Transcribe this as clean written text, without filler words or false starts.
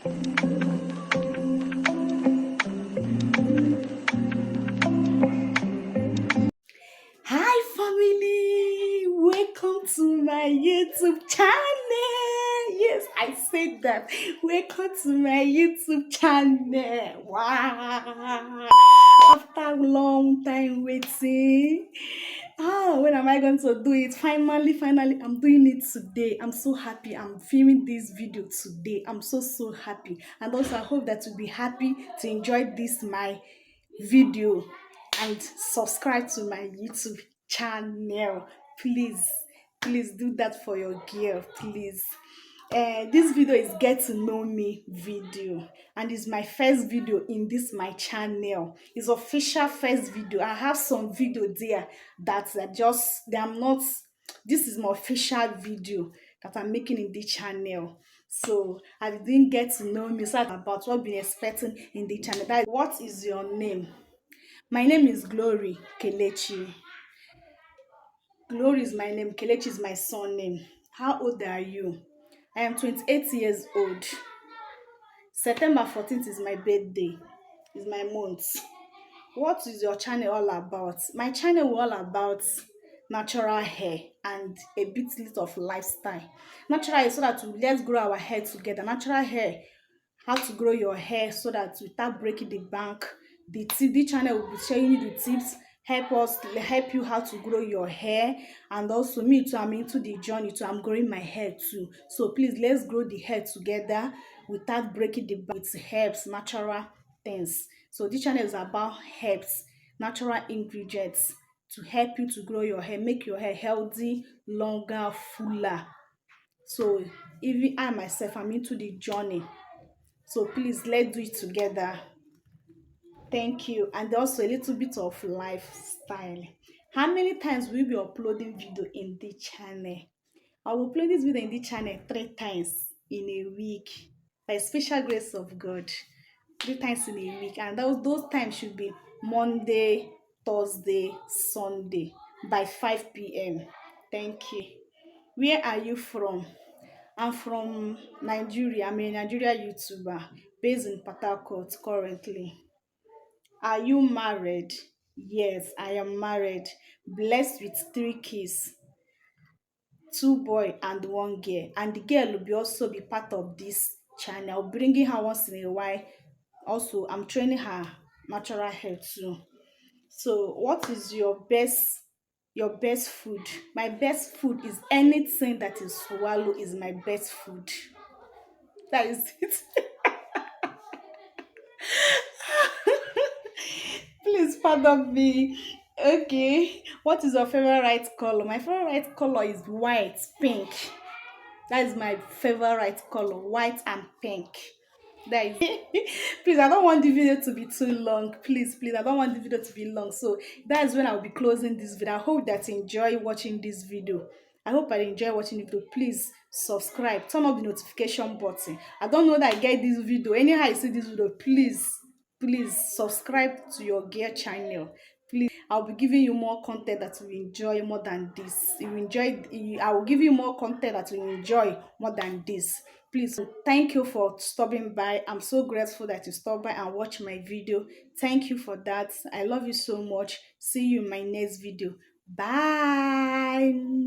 Hi family, welcome to my YouTube channel. Yes, I said that. Welcome to my YouTube channel. Wow. After a long time waiting. When am I going to do it? Finally, I'm doing it today. I'm so happy. I'm filming this video today. I'm so happy. And also I hope that you'll be happy to enjoy this my video and subscribe to my YouTube channel. Please do that for your girl, please. This video is get to know me video, and it's my first video in this my channel. It's official first video. I have some video there that are just they am not. This is my official video that I'm making in this channel. So I didn't get to know me so about what been expecting in the channel. That is, what is your name? My name is Glory Kelechi. Glory is my name. Kelechi is my surname. How old are you? I am 28 years old. September 14th is my birthday. Is my month. What is your channel all about? My channel is all about natural hair and a bit little of lifestyle. Natural hair so that let's grow our hair together. Natural hair, how to grow your hair so that without breaking the bank. The channel will be showing you the tips, help you how to grow your hair. And also me too, I'm into the journey too. I'm growing my hair too. So please let's grow the hair together without breaking the bank with herbs, natural things. So this channel is about herbs, natural ingredients to help you to grow your hair, make your hair healthy, longer, fuller. So even I myself, I'm into the journey. So please let's do it together. Thank you. And also a little bit of lifestyle. How many times will you be uploading video in the channel? I will upload this video in the channel 3 times in a week by special grace of God. 3 times in a week, and those times should be Monday, Thursday, Sunday by 5 p.m. Thank you. Where are you from? I'm from Nigeria. I'm a Nigeria YouTuber based in Port Harcourt currently. Are you married? Yes, I am married. Blessed with 3 kids, 2 boy and 1 girl. And the girl will be also be part of this channel. Bringing her once in a while. Also, I'm training her natural hair too. So, what is your best food? My best food is anything that is swallow is my best food. That is it. Please pardon me. Okay. What is your favorite color? My favorite color is white, pink. That is my favorite color, white and pink. That is please, I don't want the video to be too long. Please, I don't want the video to be long. So that is when I'll be closing this video. I hope that you enjoy watching this video. I hope I enjoy watching the video. Please subscribe, turn on the notification button. I don't know that I get this video. Anyhow I see this video, please subscribe to your gear channel. Please, I'll be giving you more content that you enjoy more than this. You enjoy, I will give you more content that you enjoy more than this. Please, thank you for stopping by. I'm so grateful that you stopped by and watch my video. Thank you for that. I love you so much. See you in my next video. Bye.